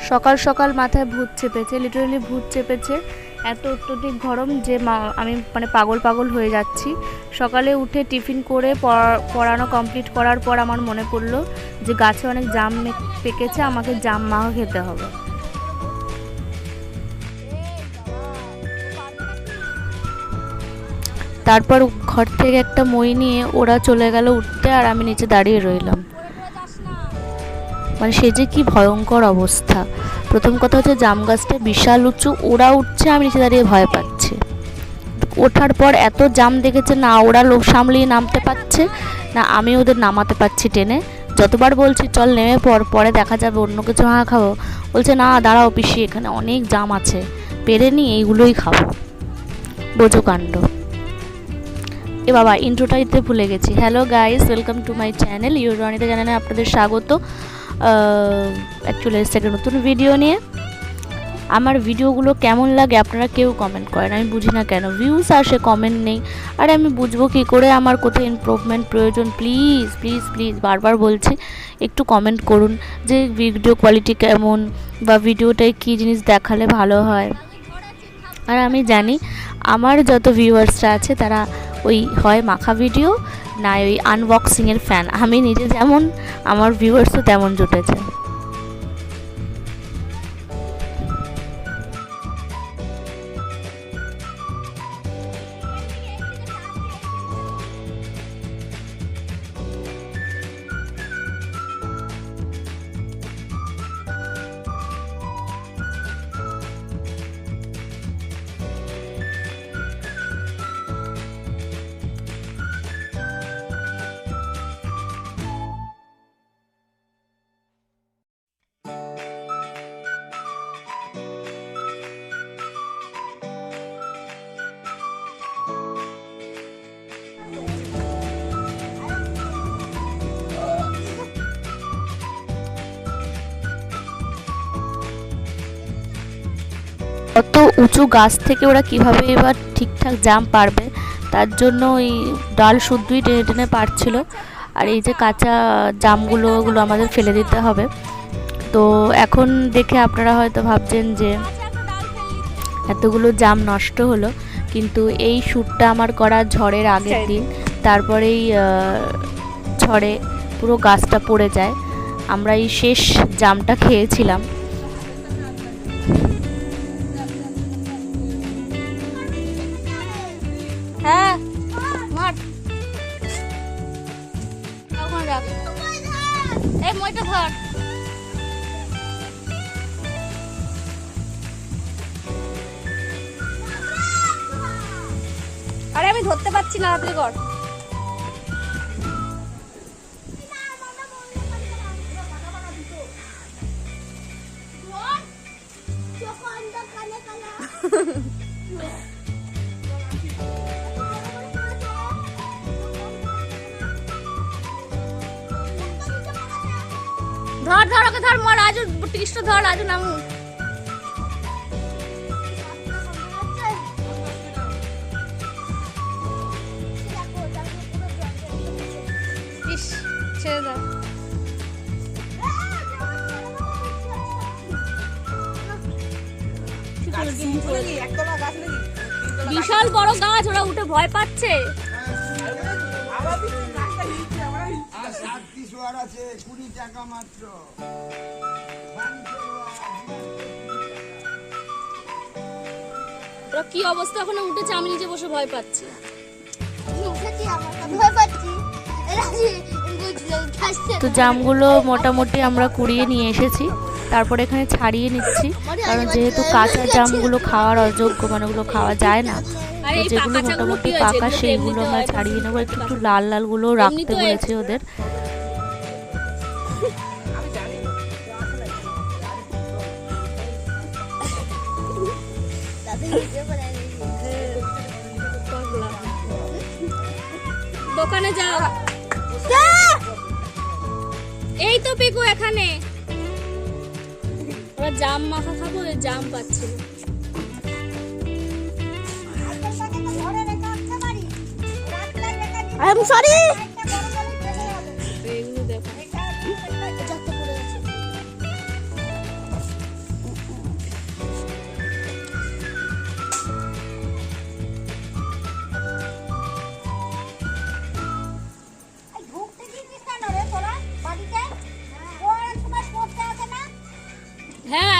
সকাল সকাল মাথায় ভূত চেপেছে, লিটারালি ভূত চেপেছে। এত অত্যধিক গরম যে আমি মানে পাগল পাগল হয়ে যাচ্ছি। সকালে উঠে টিফিন করে পড়ানো কমপ্লিট করার পর আমার মনে পড়লো যে গাছে অনেক জাম পেকেছে, আমাকে জাম মাখা খেতে হবে। তারপর ঘর থেকে একটা মই নিয়ে ওরা চলে গেল উঠতে, আর আমি নিচে দাঁড়িয়ে রইলাম। মানে সে যে কি ভয়ঙ্কর অবস্থা। প্রথম কথা হচ্ছে জাম গাছটা বিশাল উঁচু, ওরা উঠছে, আমি নিচে দাঁড়িয়ে ভয় পাচ্ছি। ওঠার পর এত জাম দেখেছে, না ওরা লোক সামলিয়ে নামতে পারছে, না আমি ওদের নামাতে পারছি টেনে। যতবার বলছি চল নেমে পরে দেখা যাবে, অন্য কিছু খাবো, বলছে না দাঁড়াও পিসি, এখানে অনেক জাম আছে, পেরে নি এইগুলোই খাবো। বোঝো কাণ্ড। এ বাবা, ইন্ট্রোটা দিতে ভুলে গেছি। Hello guys, welcome to my channel ইউরানিতে চ্যানেলে আপনাদের স্বাগত। অ্যাকচুয়ালি এসেছে একটা নতুন ভিডিও নিয়ে। আমার ভিডিওগুলো কেমন লাগে আপনারা কেউ কমেন্ট করেন, আমি বুঝি না কেন ভিউজ আসে কমেন্ট নেই। আর আমি বুঝবো কী করে আমার কোথায় ইমপ্রুভমেন্ট প্রয়োজন। প্লিজ প্লিজ প্লিজ বারবার বলছি, একটু কমেন্ট করুন যে ভিডিও কোয়ালিটি কেমন, বা ভিডিওটায় কী জিনিস দেখালে ভালো হয়। আর আমি জানি আমার যত ভিউয়ার্সরা আছে তারা ওই হয় মাখা ভিডিও, না ওই আনবক্সিংয়ের ফ্যান। আমি নিজে যেমন, আমার ভিউয়ার্সও তেমন জুটেছে। অত উঁচু গাছ থেকে ওরা কিভাবে এবার ঠিকঠাক জাম পারবে, তার জন্য ওই ডাল শুদ্ধই টেনে টেনে পারছিল। আর এই যে কাঁচা জামগুলো, ওগুলো আমাদের ফেলে দিতে হবে। তো এখন দেখে আপনারা হয়তো ভাবছেন যে এতগুলো জাম নষ্ট হলো, কিন্তু এই শ্যুটটা আমার করা ঝড়ের আগের দিন, তারপরেই ঝড়ে পুরো গাছটা পড়ে যায়। আমরা এই শেষ জামটা খেয়েছিলাম। হ্যাঁ এই মইটা ধর। আরে আমি ধরতে পারছি না, আপনি কর। ধর ধর ওকে ধর, মর আজু টিস্ট ধর, আজু নামু। ইস ছেড়ে দাও। বিশাল বড় গাছ, ওরা উঠে ভয় পাচ্ছে। ওরা কি অবস্থা ওখানে উঠেছে, আমি নিজে বসে ভয় পাচ্ছি। তো জামগুলো মোটামুটি আমরা কুড়িয়ে নিয়ে এসেছি, তারপর এখানে ছাড়িয়ে নিচ্ছি, কারণ যেহেতু কাঁচা জামগুলো খাওয়ার অযোগ্য, মানে ওগুলো খাওয়া যায় না। যেগুলো মোটামুটি পাকা সেইগুলো আমরা ছাড়িয়ে নেবো। একটু একটু লাল লালগুলো রাখতে বলেছি ওদের। দোকানে যাও, এই তো পিকু এখানে। ওরা জাম মাখা খাবো, জাম পাচ্ছি না। I'm sorry.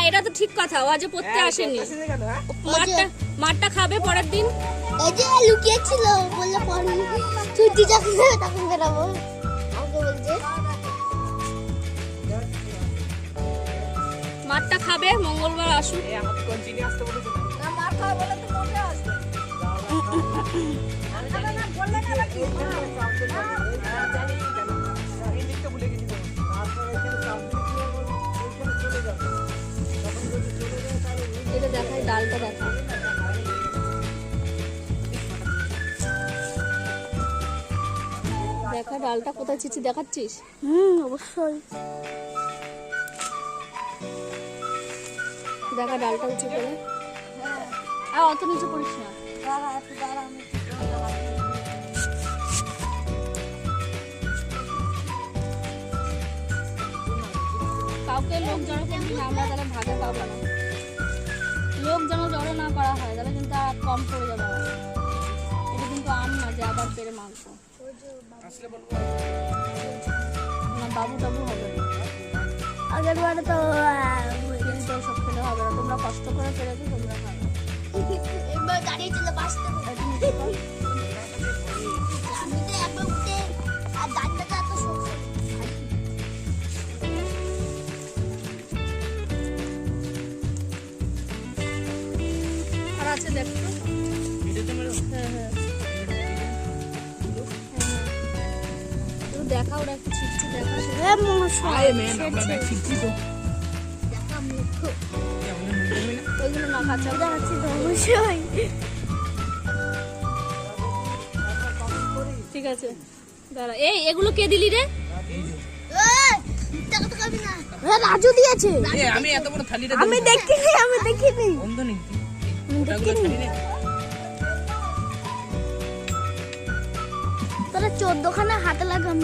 এটা তো ঠিক কথা, ও আজ পড়তে আসেনি। মারটা খাবে পরের দিন। এই যে লুকিয়েছিল, বললে পরে ছুটি যখন হবে তখন বেরাবো। আমাকে বলছে মারটা খাবে, মঙ্গলবার আসুক। আমাকে কন্টিনিউ আসতে বলেছে না, মার খাওয়া বলে তো মনে আসবে। না বললে না নাকি? এটা দেখাই, ডালটা দেখা। দেখা ডালটা কোথায় চিচি দেখাচ্ছিস? অবশ্যই। দেখা ডালটা উঁচু করে। আর অত নিচে করিস না। কাউকে লোক জড়ো করবি না, আমরা তাহলে ভাগে পাবো না। লোক যেন জড়ো না করা হয়, তাহলে কিন্তু আর কম পড়ে যাবে। এটা কিন্তু আম না যে আবার পেরে মাংস না, বাবু টাবু হবে না। আগের বারে তো কিন্তু সব খেলে হবে না, তোমরা কষ্ট করে পেরেছো, তোমরা খাবে। এবার দাঁড়িয়ে ছিল বাসতে। আমি তো একবার উঠে আর ডান্ডাটা এত শক্ত। আর আছে দেখো। হ্যাঁ হ্যাঁ, তুই দেখা, ওরা একটু ছিটছি দেখা। ওইগুলো না কাঁচা দেখাচ্ছি তো অবশ্যই। ঠিক আছে, দাঁড়া। এই এগুলো কে দিলি রে? টাকা তো খাবি না। রাজু দিয়েছে। আমি এত বড় থালিটা আমি দেখিনি, আমি দেখিনি। বন্ধ নেই ওটাগুলো থালি নে। তোরা 14 খানা হাতে লাগাম।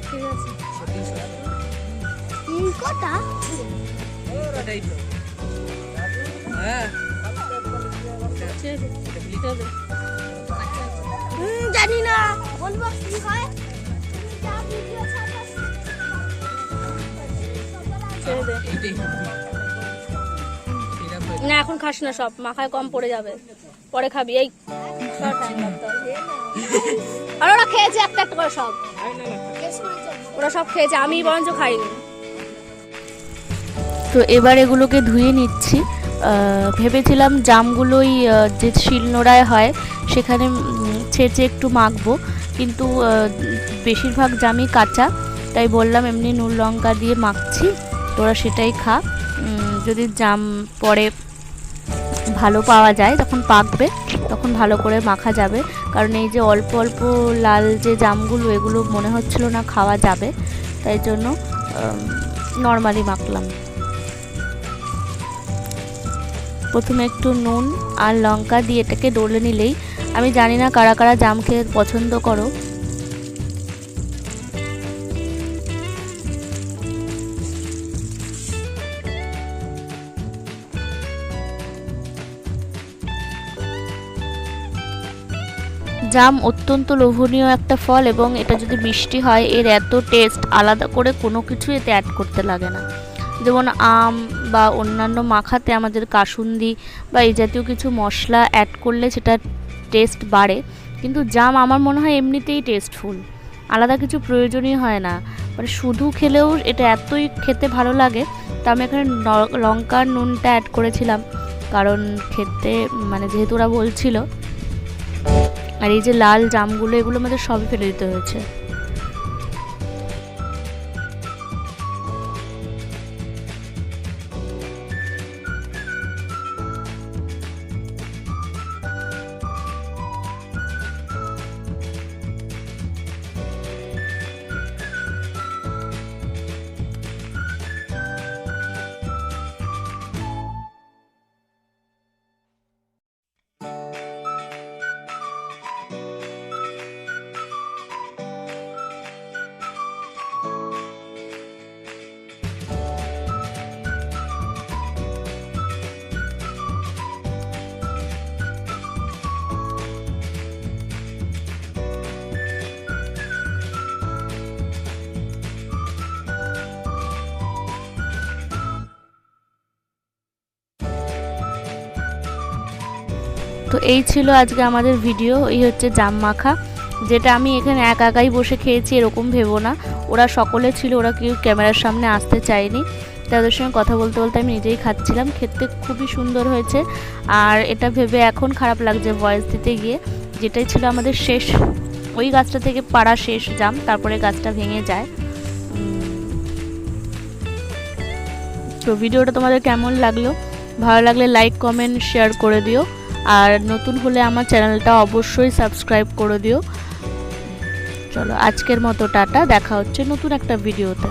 ঠিক আছে, কটা? এটাই তো। হ্যাঁ ছেড়ে দে, ছেড়ে দে। জানি না, বলবো কি হয়। যা ভিডিও ছাড়া ছেড়ে দে। এইটাই না এখন খাস না, সব মাথায় কম পড়ে যাবে, পরে খাবি। এই আর ওরা খেয়েছে একটা একটা করে সব, ওরা সব খেয়েছে, আমি বরঞ্চ খাইনি। তো এবার এগুলোকে ধুয়ে নিচ্ছি। ভেবেছিলাম জামগুলোই যে শিলনোড়ায় হয় সেখানে ছেঁচে একটু মাখবো, কিন্তু বেশিরভাগ জামই কাঁচা, তাই বললাম এমনি নুন লঙ্কা দিয়ে মাখছি, তোরা সেটাই খা। যদি জাম পরে ভালো পাওয়া যায়, তখন পাকবে, তখন ভালো করে মাখা যাবে। কারণ এই যে অল্প অল্প লাল যে জামগুলো, এগুলো মনে হচ্ছিল না খাওয়া যাবে, তাই জন্য নর্মালি মাখলাম। প্রথমে একটু নুন আর লঙ্কা দিয়ে এটাকে ডলে নিলেই, আমি জানি না কারা কারা জাম খেতে পছন্দ করো। জাম অত্যন্ত লোভনীয় একটা ফল, এবং এটা যদি মিষ্টি হয় এর এত টেস্ট, আলাদা করে কোনো কিছু এতে অ্যাড করতে লাগে না। যেমন আম বা অন্যান্য মাখাতে আমাদের কাসুন্দি বা এই জাতীয় কিছু মশলা অ্যাড করলে সেটা টেস্ট বাড়ে, কিন্তু জাম আমার মনে হয় এমনিতেই টেস্টফুল, আলাদা কিছু প্রয়োজনই হয় না। মানে শুধু খেলেও এটা এতই খেতে ভালো লাগে। তো আমি এখানে লঙ্কার নুনটা অ্যাড করেছিলাম, কারণ খেতে মানে যেহেতু ওরা বলছিল। আর এই যে লাল জামগুলো, এগুলো আমাদের সবই ফেলে দিতে হয়েছে। তো এই ছিল আজকে আমাদের ভিডিও। এই হচ্ছে জাম মাখা, যেটা আমি এখানে একাই বসে খেয়েছি এরকম ভেবো না, ওরা সকলে ছিল, ওরা কেউ ক্যামেরার সামনে আসতে চায়নি। তাদের সঙ্গে কথা বলতে বলতে আমি নিজেই খাচ্ছিলাম। খেতে খুবই সুন্দর হয়েছে। আর এটা ভেবে এখন খারাপ লাগছে ভয়েস দিতে গিয়ে, যেটাই ছিল আমাদের শেষ, ওই গাছটা থেকে পাড়া শেষ জাম, তারপরে গাছটা ভেঙে যায়। তো ভিডিওটা তোমাদের কেমন লাগলো? ভালো লাগলে লাইক কমেন্ট শেয়ার করে দিও, আর নতুন হলে আমার চ্যানেলটা অবশ্যই সাবস্ক্রাইব করে দিও। চলো আজকের মতো টাটা, দেখা হচ্ছে নতুন একটা ভিডিওতে।